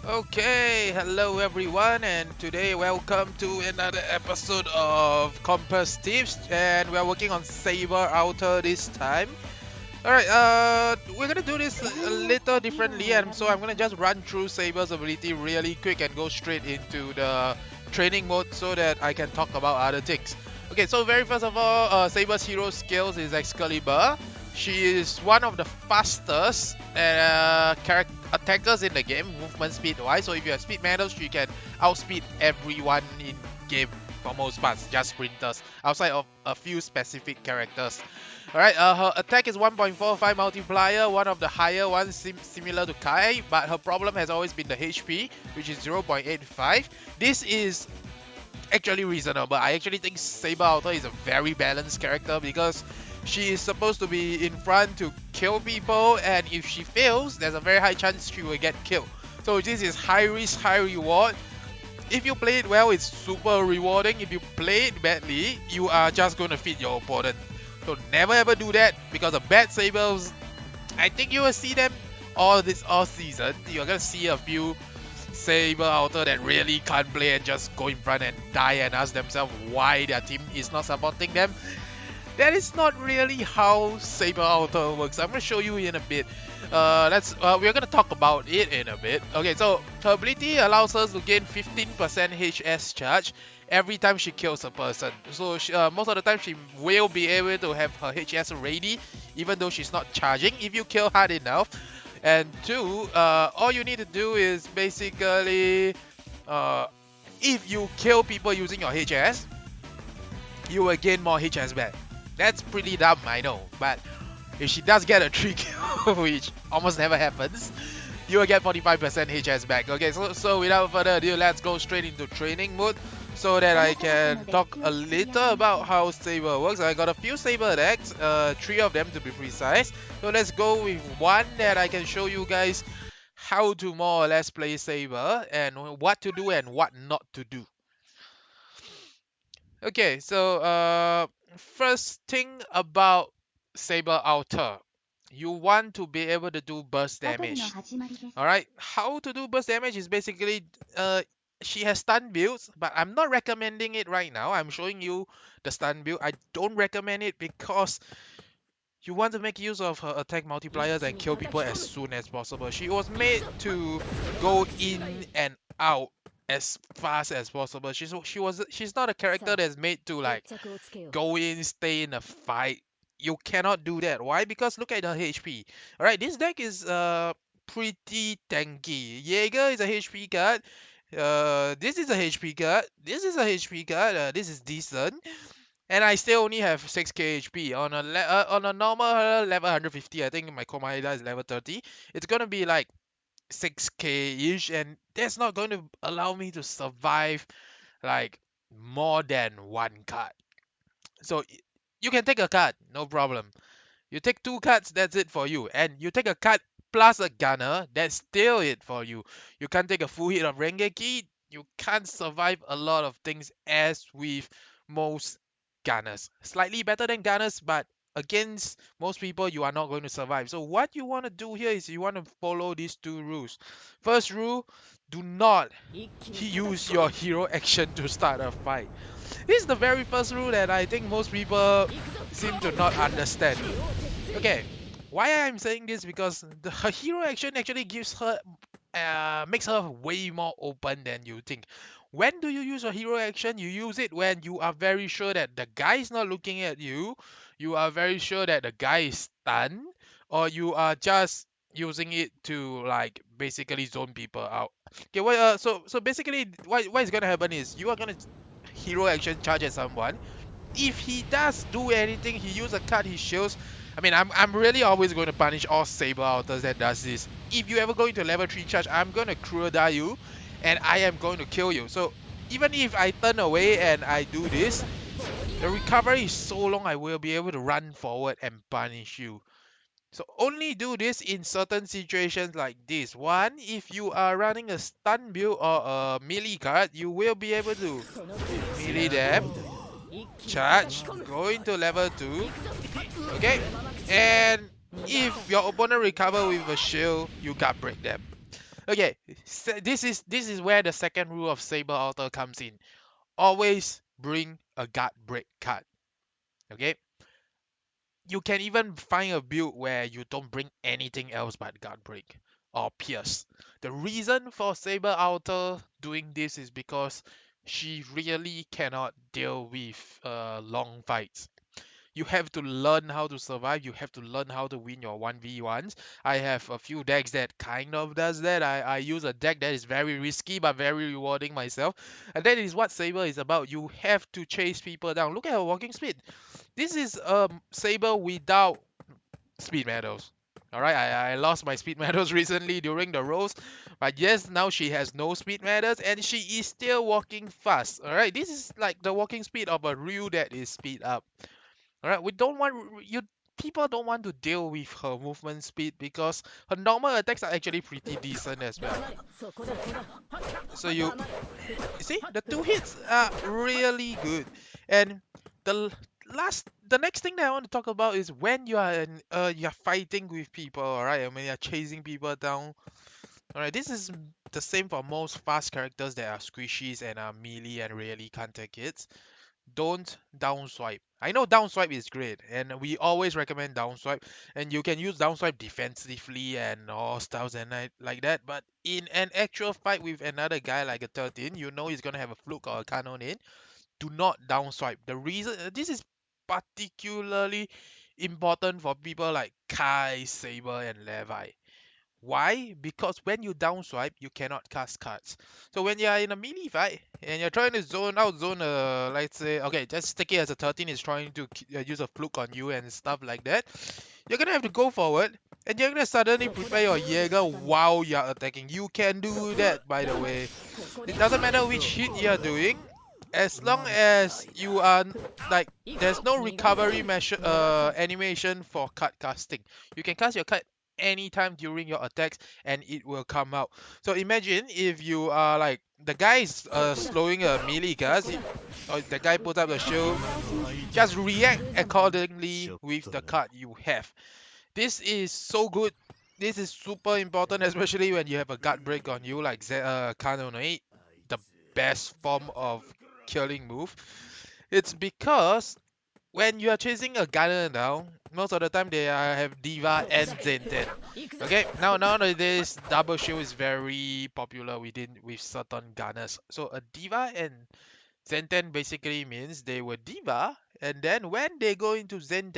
Okay, hello everyone, and today welcome to another episode of Compass Tips, and we are working on Saber this time. Alright, we're gonna do this a little differently, and so I'm gonna just run through Saber's ability really quick and go straight into the training mode so that I can talk about other things. Okay, so very first of all, Saber's hero skills is Excalibur. She is one of the fastest attackers in the game, movement speed wise. So if you have speed medals, she can outspeed everyone in game for most parts, just sprinters, outside of a few specific characters. Alright, her attack is 1.45 multiplier, one of the higher ones similar to Kai, but her problem has always been the HP, which is 0.85. This is actually reasonable. I actually think Saber is a very balanced character because she is supposed to be in front to kill people, and if she fails, there's a very high chance she will get killed. So this is high risk, high reward. If you play it well, it's super rewarding. If you play it badly, you are just going to feed your opponent. So never ever do that, because the bad Sabers, I think you will see them all season. You're going to see a few Saber that really can't play and just go in front and die and ask themselves why their team is not supporting them. That is not really how Saber works. I'm gonna show you in a bit. We're gonna talk about it in a bit. Okay, so her ability allows her to gain 15% HS charge every time she kills a person. So most of the time she will be able to have her HS ready, even though she's not charging, if you kill hard enough. And two, all you need to do is basically, if you kill people using your HS, you will gain more HS back. That's pretty dumb, I know, but if she does get a 3 kill, which almost never happens, you will get 45% HS back. Okay, so without further ado, let's go straight into training mode so that I can talk a little about how Saber works. I got a few Saber decks, 3 of them to be precise. So let's go with one that I can show you guys how to more or less play Saber and what to do and what not to do. Okay, so first thing about Saber, you want to be able to do burst damage. Alright, how to do burst damage is basically, she has stun builds, but I'm not recommending it right now. I'm showing you the stun build. I don't recommend it because you want to make use of her attack multipliers and kill people as soon as possible. She was made to go in and out as fast as possible. She's not a character that's made to like go in, stay in a fight. You cannot do that. Why? Because look at her HP. Alright, this deck is pretty tanky. Jaeger is a HP card. This is a HP card. This is a HP card. This is decent. And I still only have 6k HP. On a normal level 150, I think my Komaeda is level 30. It's gonna be like 6k-ish, and that's not going to allow me to survive like more than one card. So you can take a card, no problem. You take 2 cards, that's it for you. And you take a card plus a gunner, that's still it for you. You can't take a full hit of Rengeki. You can't survive a lot of things as with most gunners. Slightly better than gunners, but against most people you are not going to survive. So what you want to do here is you want to follow these 2 rules. First rule, do not use your hero action to start a fight. This is the very first rule that I think most people seem to not understand. Okay, why I'm saying this, because her hero action actually gives her, makes her way more open than you think. When do you use a hero action? You use it when you are very sure that the guy is not looking at you, you are very sure that the guy is stunned, or you are just using it to like basically zone people out. Okay, well, so basically what is gonna happen is you are gonna hero action charge at someone. If he does do anything, he use a card, he shows. I mean, I'm really always going to punish all Saber outers that does this. If you ever go into level 3 charge, I'm going to cruel die you, and I am going to kill you. So even if I turn away and I do this, the recovery is so long I will be able to run forward and punish you. So only do this in certain situations like this. One, if you are running a stun build or a melee card, you will be able to melee them, charge, go into level 2, okay, and if your opponent recover with a shield, you gut break them. Okay, so this is where the second rule of Saber.alter comes in. Always bring a guard break card. Okay, you can even find a build where you don't bring anything else but guard break or pierce. The reason for Saber.alter doing this is because she really cannot deal with long fights. You have to learn how to survive. You have to learn how to win your 1v1s. I have a few decks that kind of does that. I use a deck that is very risky but very rewarding myself. And that is what Saber is about. You have to chase people down. Look at her walking speed. This is Saber without speed medals. Alright, I lost my speed medals recently during the rolls. But yes, now she has no speed medals and she is still walking fast. Alright, this is like the walking speed of a Ryu that is speed up. Alright, we don't want you people don't want to deal with her movement speed because her normal attacks are actually pretty decent as well. So you see the two hits are really good. And the next thing that I want to talk about is when you're fighting with people, alright, and when you're chasing people down. Alright, this is the same for most fast characters that are squishies and are melee and really can't take hits. Don't down swipe. I know down swipe is great, and we always recommend down swipe, and you can use down swipe defensively and all styles and like that. But in an actual fight with another guy like a 13, you know he's gonna have a fluke or a cannon in. Do not down swipe. The reason this is particularly important for people like Kai, Saber, and Levi. Why? Because when you down swipe, you cannot cast cards. So when you're in a melee fight and you're trying to zone let's say, okay, just take it as a 13 is trying to use a fluke on you and stuff like that, you're gonna have to go forward and you're gonna suddenly prepare your Jaeger while you're attacking. You can do that, by the way. It doesn't matter which hit you're doing, as long as you are like, there's no recovery measure animation for card casting. You can cast your card anytime during your attacks and it will come out. So imagine if you are like the guy is slowing a melee cast, or the guy puts up the shield, just react accordingly with the card you have. This is so good. This is super important, especially when you have a guard break on you like Canon 8, the best form of killing move. It's because when you are chasing a gunner now, most of the time they have Diva and Zen. Okay, now nowadays double shield is very popular with certain gunners. So a Diva and Zen basically means they were Diva, and then when they go into Zen,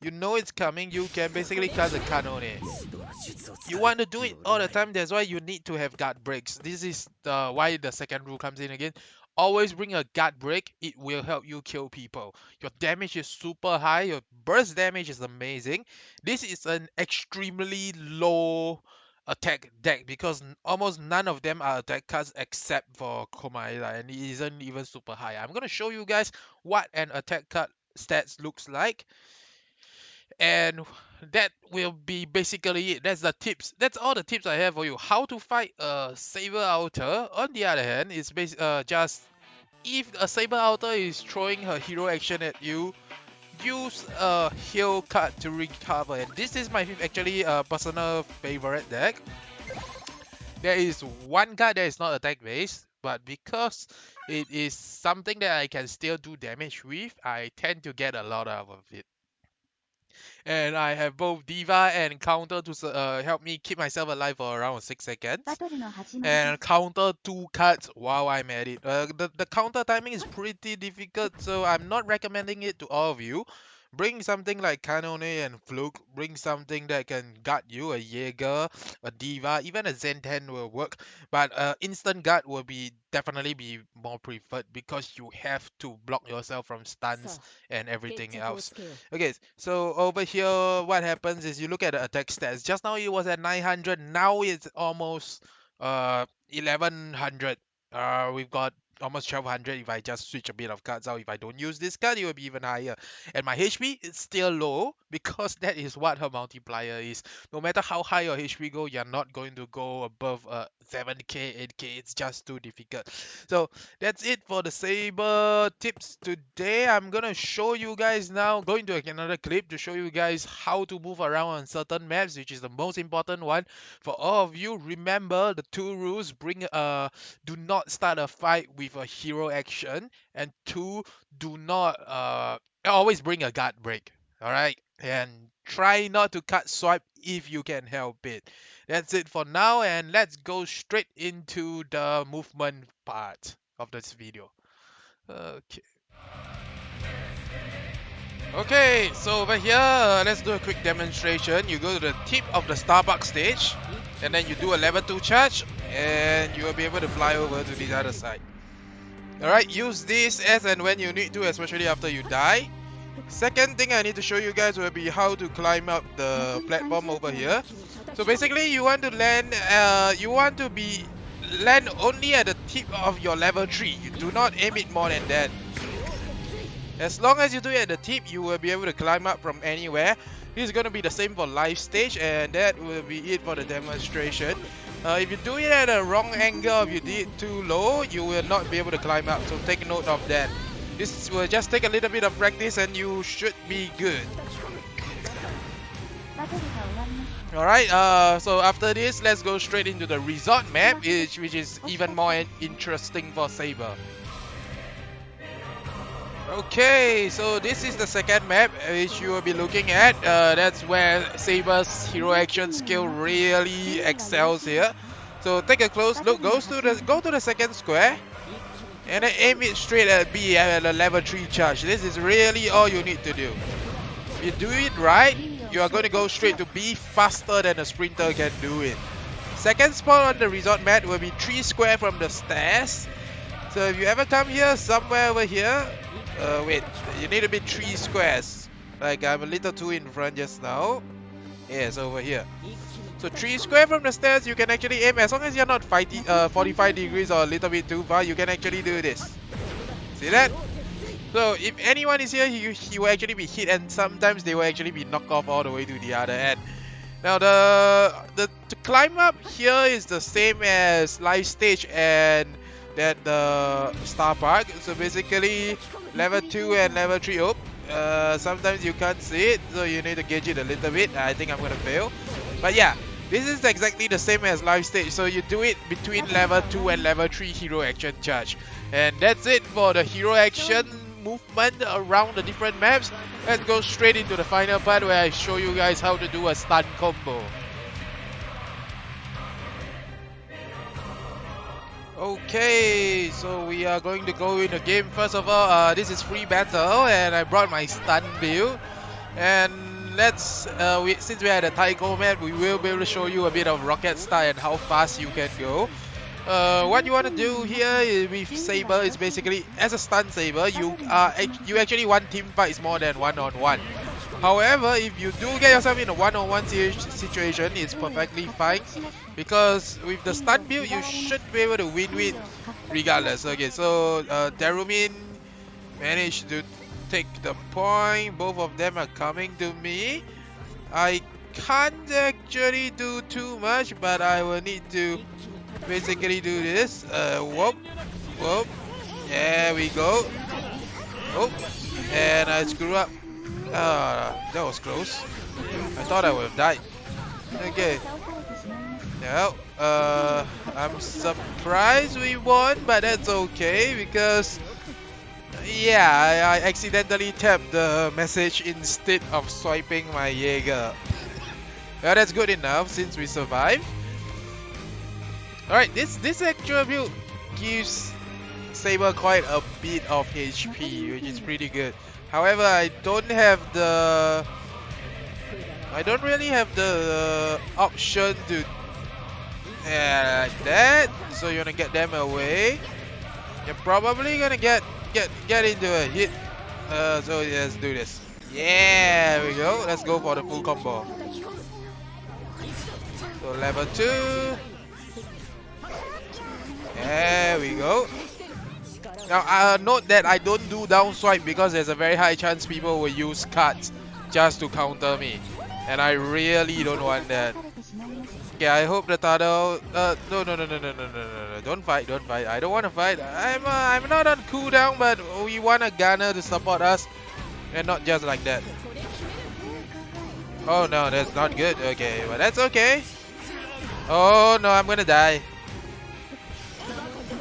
you know it's coming, you can basically cast a Kanone. You want to do it all the time, that's why you need to have guard breaks. This is why the second rule comes in again. Always bring a guard break, it will help you kill people. Your damage is super high, your burst damage is amazing. This is an extremely low attack deck because almost none of them are attack cards except for Komaeda, and it isn't even super high. I'm gonna show you guys what an attack card stats looks like, and that will be basically it. That's the tips. That's all the tips I have for you. How to fight a Saber.alter. On the other hand, is just if a Saber.alter is throwing her hero action at you, use a heal card to recover. And this is my actually personal favorite deck. There is one card that is not attack based, but because it is something that I can still do damage with, I tend to get a lot out of it. And I have both Diva and Counter to help me keep myself alive for around 6 seconds. And counter 2 cards while I'm at it. The counter timing is pretty difficult, so I'm not recommending it to all of you. Bring something like Kanone and Fluke. Bring something that can guard you, a Jaeger, a Diva, even a Zen will work. But instant guard will definitely be more preferred because you have to block yourself from stuns and everything else. Okay, so over here, what happens is you look at the attack stats. Just now it was at 900, now it's almost 1100. We've got almost 1200 if I just switch a bit of cards out. If I don't use this card, it will be even higher. And my HP is still low because that is what her multiplier is. No matter how high your HP go, you're not going to go above 7k, 8k. It's just too difficult. So that's it for the Saber tips today. I'm gonna show you guys now, going to another clip to show you guys how to move around on certain maps, which is the most important one for all of you. Remember the 2 rules: do not start a fight with a hero action, and 2, do not always bring a guard break. All right, and try not to cut swipe if you can help it. That's it for now, and let's go straight into the movement part of this video. Okay, so over here, let's do a quick demonstration. You go to the tip of the Starbucks stage, and then you do a level 2 charge, and you will be able to fly over to the other side. Alright, use this as and when you need to, especially after you die. Second thing I need to show you guys will be how to climb up the platform over here. So basically, you want to land land only at the tip of your level 3. You do not aim it more than that. As long as you do it at the tip, you will be able to climb up from anywhere. This is going to be the same for live stage, and that will be it for the demonstration. If you do it at a wrong angle, if you did it too low, you will not be able to climb up, so take note of that. This will just take a little bit of practice and you should be good. Alright, so after this, let's go straight into the resort map, which is even more interesting for Saber. Okay, so this is the second map which you will be looking at. That's where Saber's hero action skill really excels here. So take a close look. Go to the second square, and then aim it straight at B at a level 3 charge. This is really all you need to do. If you do it right, you are going to go straight to B faster than a sprinter can do it. Second spot on the resort map will be 3 square from the stairs. So if you ever come here, somewhere over here, wait, you need to be 3 squares. Like I'm a little too in front just now. Yes, over here. So 3 square from the stairs, you can actually aim. As long as you're not 45 degrees or a little bit too far, you can actually do this. See that? So if anyone is here, he will actually be hit, and sometimes they will actually be knocked off all the way to the other end. Now the climb up here is the same as live stage and that the Star Park. So basically level 2 and level 3 up. Sometimes you can't see it, so you need to gauge it a little bit. I think I'm gonna fail. But yeah, this is exactly the same as live stage. So you do it between level 2 and level 3 hero action charge. And that's it for the hero action movement around the different maps. Let's go straight into the final part where I show you guys how to do a stun combo. Okay, so we are going to go in the game. First of all, this is free battle, and I brought my stun build. And let's, since we're at a Taiko map, we will be able to show you a bit of rocket style and how fast you can go. What you want to do here with Saber is basically, as a stun Saber, you actually want team fights more than one-on-one. However, if you do get yourself in a one-on-one situation, it's perfectly fine, because with the stun build, you should be able to win with regardless. Okay, so Darumin managed to take the point. Both of them are coming to me. I can't actually do too much, but I will need to basically do this. Whoop, whoop. There we go. Oh, and I screw up. That was close. I thought I would have died. Okay. Now, I'm surprised we won, but that's okay, because yeah, I accidentally tapped the message instead of swiping my Jaeger. Well, that's good enough since we survived. Alright, this actual build gives Saber quite a bit of HP, which is pretty good. However, I don't really have the option to like that. So you're gonna get them away. You're probably gonna get into a hit. So let's do this. Yeah, there we go. Let's go for the full combo. So level 2. There we go. Now note that I don't do down swipe, because there's a very high chance people will use cards just to counter me, and I really don't want that. Okay, I hope the Tado. No. Don't fight. I don't want to fight. I'm not on cooldown, but we want a gunner to support us, and not just like that. Oh no, that's not good. Okay, but that's okay. Oh no, I'm gonna die.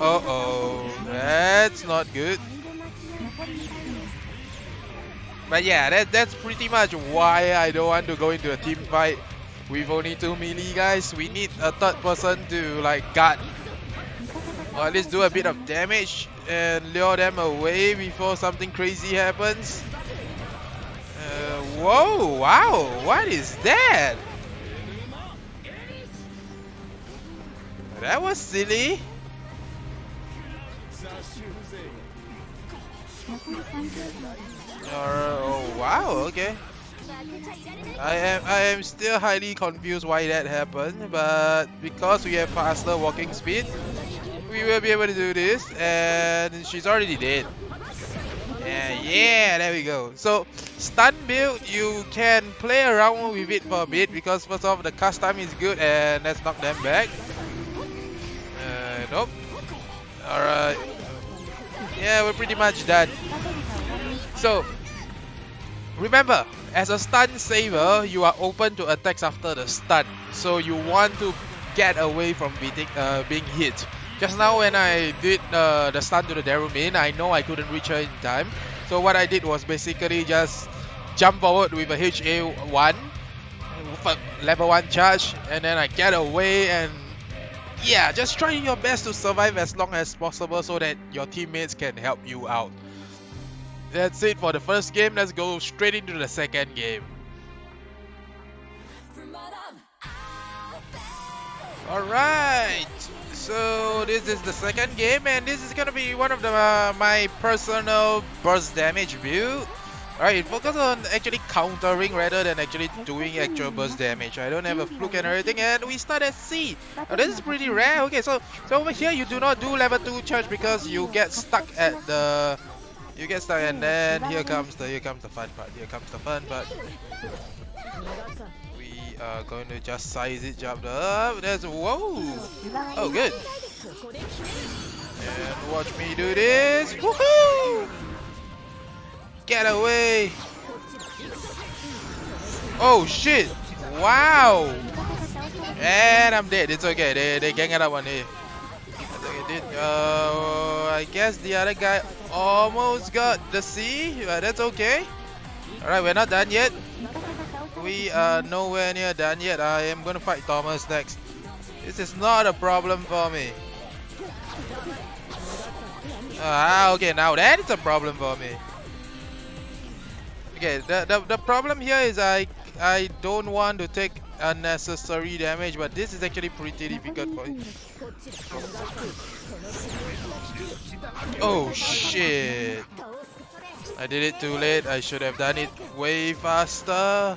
Oh, that's not good. But yeah, that's pretty much why I don't want to go into a team fight with only 2 melee guys. We need a third person to like guard, or at least do a bit of damage and lure them away before something crazy happens. Whoa, wow, what is that? That was silly. Oh wow, okay. I am still highly confused why that happened, but because we have faster walking speed, we will be able to do this, and she's already dead. Yeah, there we go. So stun build, you can play around with it for a bit because first off the cast time is good, and let's knock them back. Nope. Alright. Yeah, we're pretty much done. So remember, as a stun saver, you are open to attacks after the stun. So you want to get away from being hit. Just now when I did the stun to the Darumin, I know I couldn't reach her in time. So what I did was basically just jump forward with a HA1, level 1 charge, and then I get away, and yeah, just try your best to survive as long as possible so that your teammates can help you out. That's it for the first game. Let's go straight into the second game. Alright, so this is the second game, and this is gonna be one of the my personal burst damage build. Alright, focus on actually countering rather than actually doing actual burst damage. I don't have a fluke and everything, and we start at C. Now this is pretty rare. Okay, so over here you do not do level 2 charge because you get stuck at the and then here comes the fun part. We are going to just size it, jump up. There's whoa. Oh good. And watch me do this. Woohoo! Get away! Oh shit! Wow! And I'm dead. It's okay. They gang it up on here. I guess the other guy almost got the C, but that's okay. Alright, we're not done yet. We are nowhere near done yet. I am gonna fight Thomas next. This is not a problem for me. Okay, now that is a problem for me. Okay, the problem here is I don't want to take unnecessary damage, but this is actually pretty difficult for me. Oh shit! I did it too late. I should have done it way faster.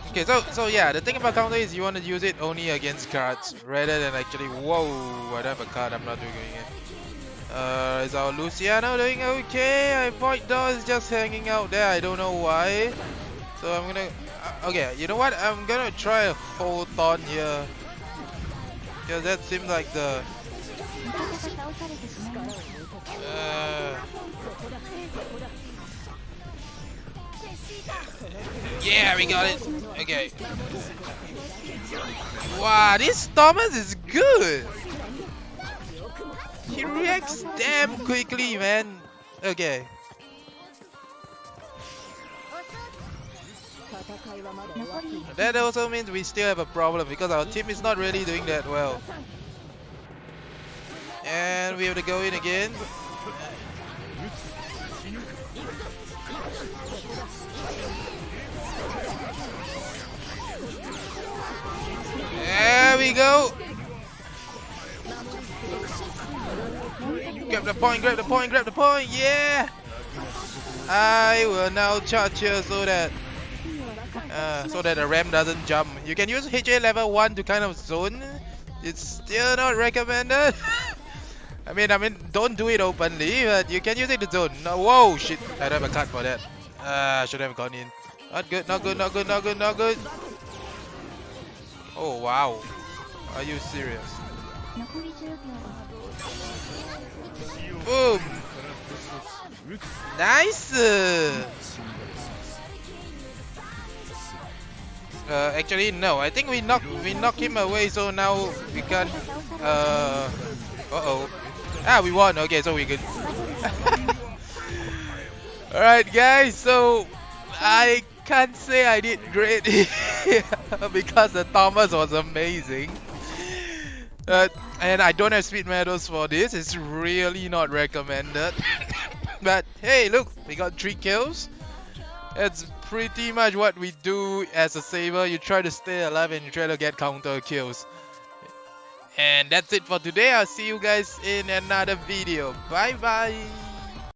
Okay, so yeah, the thing about counter is you want to use it only against cards rather than actually. Whoa! I don't have a card. I'm not doing it. Is our Luciano doing okay? I Void Door is just hanging out there. I don't know why. So I'm gonna. Okay, you know what? I'm gonna try a hold on here. Because that seems like the. Yeah, we got it. Okay. Wow, this Thomas is good. He reacts damn quickly, man. Okay. That also means we still have a problem because our team is not really doing that well. And we have to go in again. There we go. Grab the point, yeah! I will now charge here so that the ramp doesn't jump. You can use HA level 1 to kind of zone. It's still not recommended. I mean, don't do it openly, but you can use it to zone. No, whoa, shit! I don't have a card for that. Should have gone in. Not good, not good, not good, not good, not good. Oh wow. Are you serious? Boom. Nice. Actually no. I think we knock him away. So now we can. Uh-oh. Ah, we won. Okay, so we good. Alright guys, so I can't say I did great because the Thomas was amazing. And I don't have speed medals for this, it's really not recommended. But hey, look, we got 3 kills. That's pretty much what we do as a Saber. You try to stay alive and you try to get counter kills. And that's it for today. I'll see you guys in another video. Bye bye.